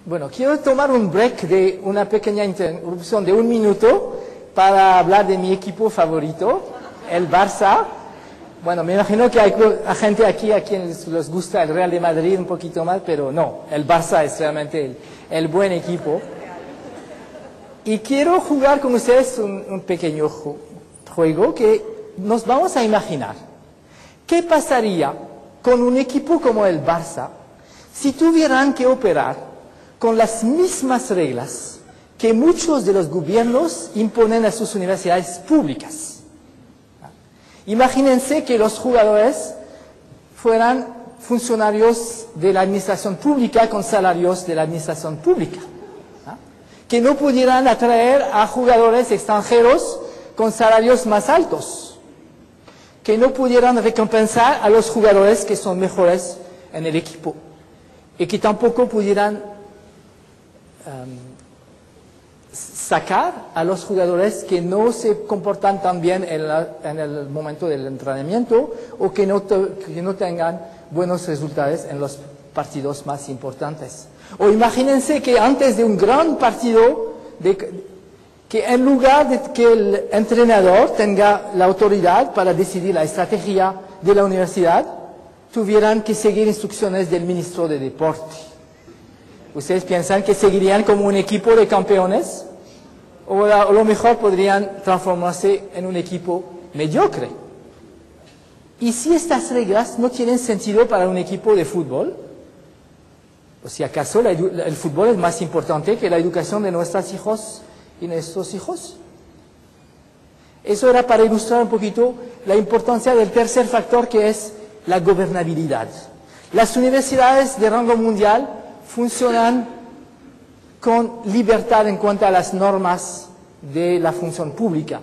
Bueno, quiero tomar un break de una pequeña interrupción de 1 minuto para hablar de mi equipo favorito, el Barça. Bueno, me imagino que hay gente aquí a quien les gusta el Real de Madrid un poquito más, pero no, el Barça es realmente el buen equipo. Y quiero jugar con ustedes un pequeño juego que nos vamos a imaginar. ¿Qué pasaría con un equipo como el Barça si tuvieran que operar con las mismas reglas que muchos de los gobiernos imponen a sus universidades públicas? Imagínense que los jugadores fueran funcionarios de la administración pública con salarios de la administración pública, que no pudieran atraer a jugadores extranjeros con salarios más altos, que no pudieran recompensar a los jugadores que son mejores en el equipo y que tampoco pudieran sacar a los jugadores que no se comportan tan bien en el momento del entrenamiento o que no tengan buenos resultados en los partidos más importantes. O imagínense que antes de un gran partido, que en lugar de que el entrenador tenga la autoridad para decidir la estrategia de la universidad, tuvieran que seguir instrucciones del ministro de Deporte. ¿Ustedes piensan que seguirían como un equipo de campeones? O a lo mejor podrían transformarse en un equipo mediocre. ¿Y si estas reglas no tienen sentido para un equipo de fútbol? ¿O si acaso el fútbol es más importante que la educación de nuestros hijos y nuestros hijos? Eso era para ilustrar un poquito la importancia del tercer factor, que es la gobernabilidad. Las universidades de rango mundial funcionan con libertad en cuanto a las normas de la función pública,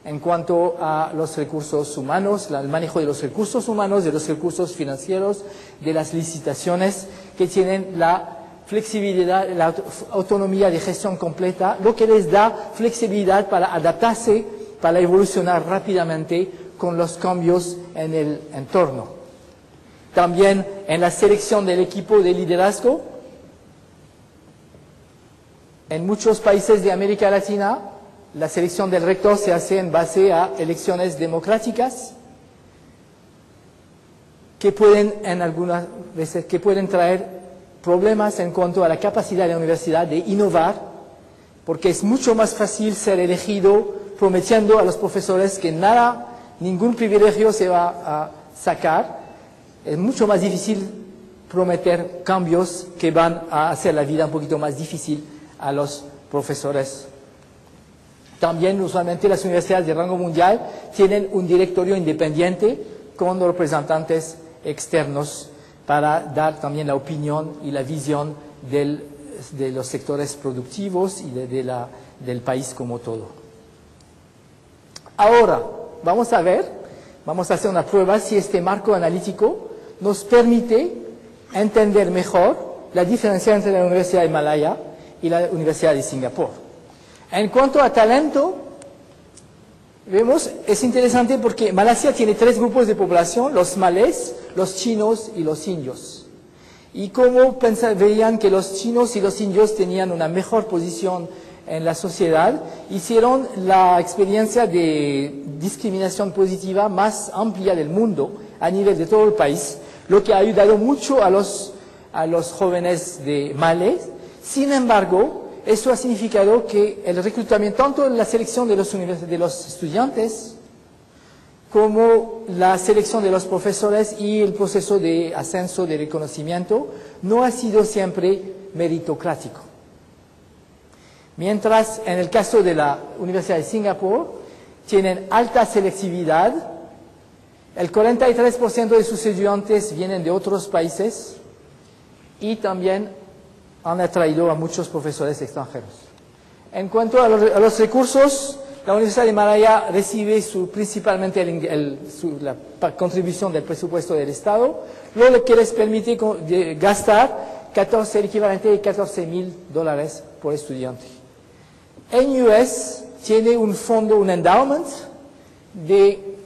en cuanto a los recursos humanos, el manejo de los recursos humanos, de los recursos financieros, de las licitaciones, que tienen la flexibilidad, la autonomía de gestión completa, lo que les da flexibilidad para adaptarse, para evolucionar rápidamente con los cambios en el entorno. También en la selección del equipo de liderazgo, en muchos países de América Latina, la selección del rector se hace en base a elecciones democráticas que pueden, en algunas veces, que pueden traer problemas en cuanto a la capacidad de la universidad de innovar, porque es mucho más fácil ser elegido prometiendo a los profesores que ningún privilegio se va a sacar. Es mucho más difícil prometer cambios que van a hacer la vida un poquito más difícil a los profesores. También usualmente las universidades de rango mundial tienen un directorio independiente con representantes externos para dar también la opinión y la visión de los sectores productivos y del país como todo. Ahora, vamos a hacer una prueba si este marco analítico nos permite entender mejor la diferencia entre la Universidad de Malaya y la Universidad de Singapur. En cuanto a talento, es interesante porque Malasia tiene 3 grupos de población: los malés, los chinos y los indios. Y como veían que los chinos y los indios tenían una mejor posición en la sociedad, hicieron la experiencia de discriminación positiva más amplia del mundo a nivel de todo el país, lo que ha ayudado mucho a los jóvenes de malés. Sin embargo, eso ha significado que el reclutamiento, tanto en la selección de los estudiantes, como la selección de los profesores y el proceso de ascenso, de reconocimiento, no ha sido siempre meritocrático. Mientras en el caso de la Universidad de Singapur, tienen alta selectividad, el 43% de sus estudiantes vienen de otros países y también han atraído a muchos profesores extranjeros. En cuanto a los recursos, la Universidad de Malaya recibe principalmente la contribución del presupuesto del Estado, lo que les permite gastar el equivalente de $14,000 por estudiante. En US tiene un fondo, un endowment de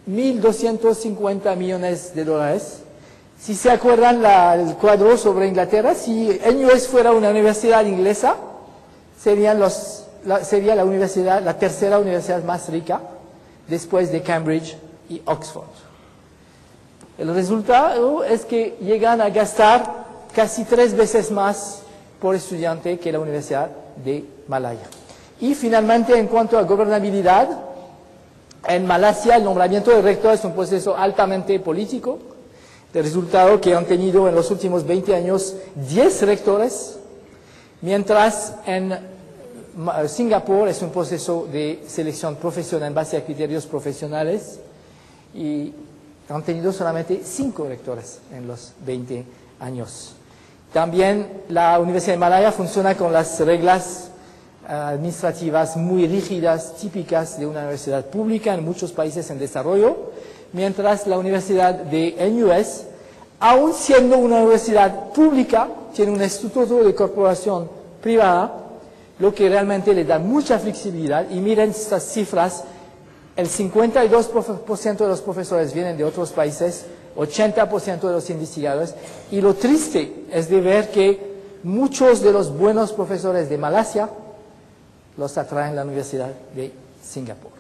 $1,250 millones Si se acuerdan el cuadro sobre Inglaterra, si NUS fuera una universidad inglesa, sería la universidad, la tercera universidad más rica, después de Cambridge y Oxford. El resultado es que llegan a gastar casi 3 veces más por estudiante que la Universidad de Malaya. Y finalmente, en cuanto a gobernabilidad, en Malasia el nombramiento de rector es un proceso altamente político. El resultado que han tenido en los últimos 20 años 10 rectores, mientras en Singapur es un proceso de selección profesional en base a criterios profesionales y han tenido solamente 5 rectores en los 20 años. También la Universidad de Malaya funciona con las reglas administrativas muy rígidas, típicas de una universidad pública en muchos países en desarrollo, mientras la Universidad de NUS, aun siendo una universidad pública, tiene un estatuto de corporación privada, lo que realmente le da mucha flexibilidad. Y miren estas cifras, el 52% de los profesores vienen de otros países, 80% de los investigadores, y lo triste es de ver que muchos de los buenos profesores de Malasia los atraen la Universidad de Singapur.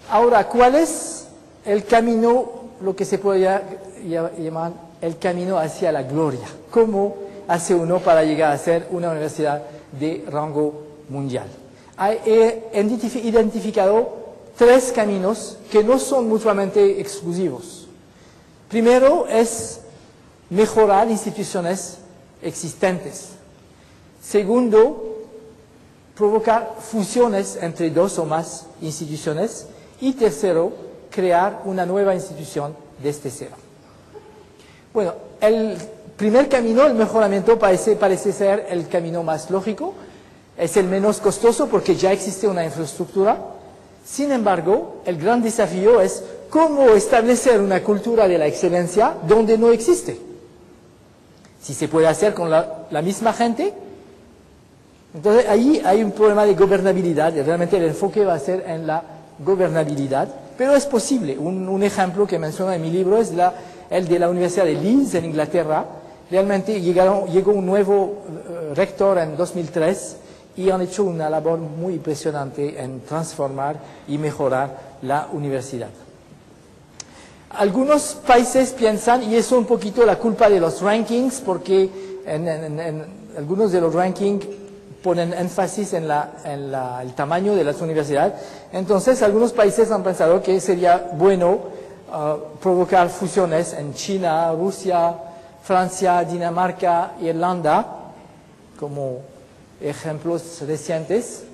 Ahora, ¿cuál es el camino, lo que se puede llamar el camino hacia la gloria? ¿Cómo hace uno para llegar a ser una universidad de rango mundial? He identificado 3 caminos que no son mutuamente exclusivos. Primero es mejorar instituciones existentes. Segundo, provocar fusiones entre 2 o más instituciones. Y tercero, crear una nueva institución desde cero. Bueno, el primer camino, el mejoramiento, parece ser el camino más lógico. Es el menos costoso porque ya existe una infraestructura. Sin embargo, el gran desafío es cómo establecer una cultura de la excelencia donde no existe. Si se puede hacer con la misma gente, entonces ahí hay un problema de gobernabilidad. Y realmente el enfoque va a ser en la gobernabilidad, pero es posible. Un ejemplo que menciono en mi libro es el de la Universidad de Leeds en Inglaterra. Realmente llegó un nuevo rector en 2003 y han hecho una labor muy impresionante en transformar y mejorar la universidad. Algunos países piensan, y eso es un poquito la culpa de los rankings, porque en algunos de los rankings ponen énfasis en el tamaño de las universidades. Entonces, algunos países han pensado que sería bueno provocar fusiones en China, Rusia, Francia, Dinamarca, Irlanda, como ejemplos recientes.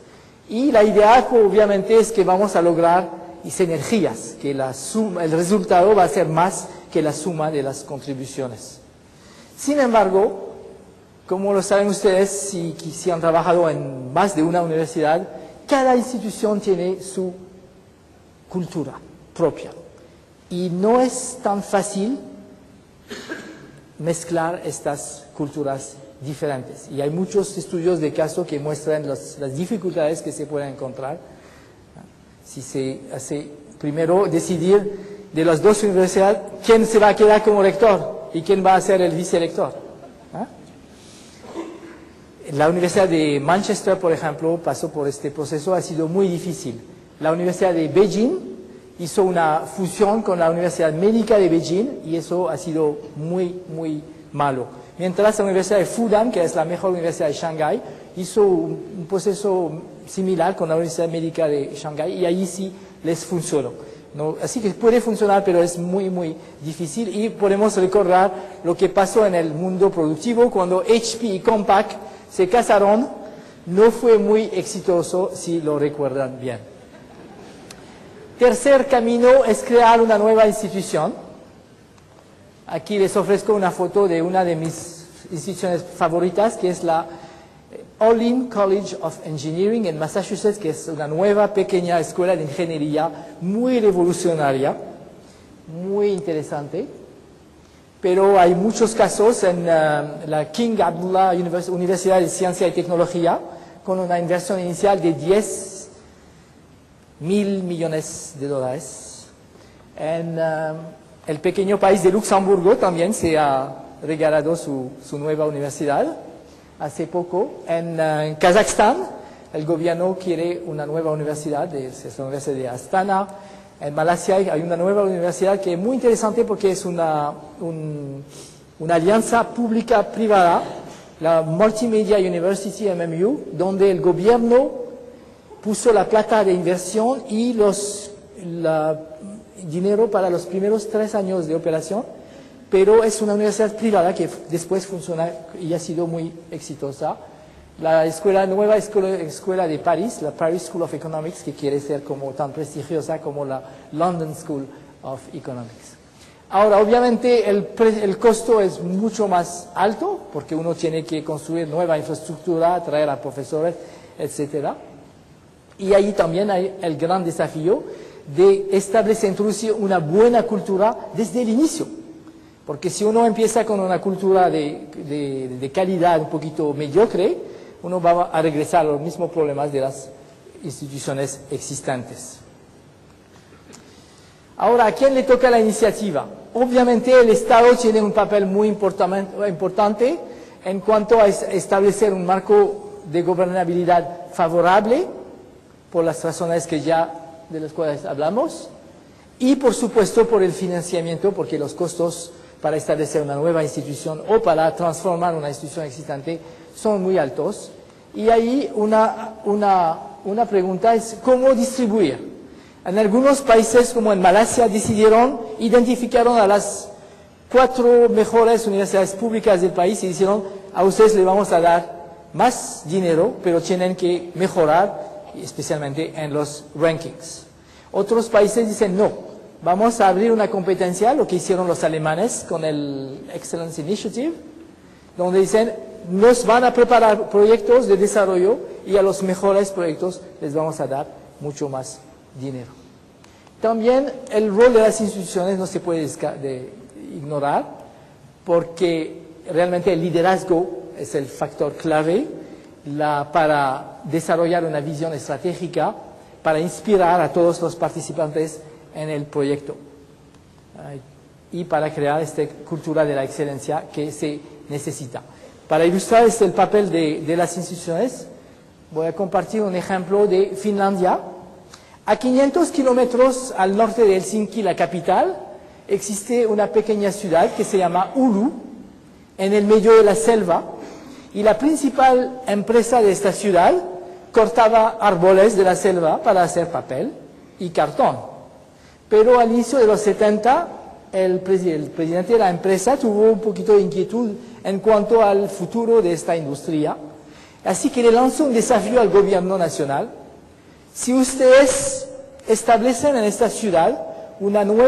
Y la idea, obviamente, es que vamos a lograr sinergias, que el resultado va a ser más que la suma de las contribuciones. Sin embargo, como lo saben ustedes, si han trabajado en más de una universidad, cada institución tiene su cultura propia. Y no es tan fácil mezclar estas culturas diferentes. Y hay muchos estudios de caso que muestran las dificultades que se pueden encontrar. Si se hace primero decidir de las 2 universidades quién se va a quedar como rector y quién va a ser el vicerrector. La Universidad de Manchester, por ejemplo, pasó por este proceso, ha sido muy difícil. La Universidad de Beijing hizo una fusión con la Universidad Médica de Beijing y eso ha sido muy, muy malo. Mientras la Universidad de Fudan, que es la mejor universidad de Shanghái, hizo un proceso similar con la Universidad Médica de Shanghái y allí sí les funcionó. ¿No? Así que puede funcionar, pero es muy, muy difícil. Y podemos recordar lo que pasó en el mundo productivo cuando HP y Compaq se casaron, no fue muy exitoso, si lo recuerdan bien. Tercer camino es crear una nueva institución. Aquí les ofrezco una foto de una de mis instituciones favoritas, que es la Olin College of Engineering en Massachusetts, que es una nueva pequeña escuela de ingeniería muy revolucionaria, muy interesante. Pero hay muchos casos en la King Abdullah Universidad de Ciencia y Tecnología, con una inversión inicial de $10.000 millones. En El pequeño país de Luxemburgo también se ha regalado su nueva universidad hace poco. En Kazajstán, el gobierno quiere una nueva universidad, es la Universidad de Astana. En Malasia hay una nueva universidad que es muy interesante porque es una alianza pública-privada, la Multimedia University MMU, donde el gobierno puso la plata de inversión y dinero para los primeros 3 años de operación, pero es una universidad privada que después funciona y ha sido muy exitosa. La nueva escuela de París, la Paris School of Economics, que quiere ser como tan prestigiosa como la London School of Economics. Ahora, obviamente, el costo es mucho más alto, porque uno tiene que construir nueva infraestructura, traer a profesores, etc. Y ahí también hay el gran desafío de establecer, introducir una buena cultura desde el inicio. Porque si uno empieza con una cultura de calidad un poquito mediocre, uno va a regresar a los mismos problemas de las instituciones existentes. Ahora, ¿a quién le toca la iniciativa? Obviamente el Estado tiene un papel muy importante en cuanto a establecer un marco de gobernabilidad favorable, por las razones de las cuales hablamos, y por supuesto por el financiamiento, porque los costos para establecer una nueva institución o para transformar una institución existente son muy altos. Y ahí una pregunta es cómo distribuir. En algunos países, como en Malasia, identificaron a las 4 mejores universidades públicas del país y dijeron, a ustedes les vamos a dar más dinero, pero tienen que mejorar, especialmente en los rankings. Otros países dicen, no, vamos a abrir una competencia, lo que hicieron los alemanes con el Excellence Initiative, donde dicen, nos van a preparar proyectos de desarrollo y a los mejores proyectos les vamos a dar mucho más dinero. También el rol de las instituciones no se puede ignorar, porque realmente el liderazgo es el factor clave para desarrollar una visión estratégica, para inspirar a todos los participantes en el proyecto y para crear esta cultura de la excelencia que se necesita. Para ilustrar el papel de las instituciones, voy a compartir un ejemplo de Finlandia. A 500 kilómetros al norte de Helsinki, la capital, existe una pequeña ciudad que se llama Oulu, en el medio de la selva, y la principal empresa de esta ciudad cortaba árboles de la selva para hacer papel y cartón. Pero al inicio de los 70, el presidente de la empresa tuvo un poquito de inquietud en cuanto al futuro de esta industria, así que le lanzó un desafío al gobierno nacional. Si ustedes establecen en esta ciudad una nueva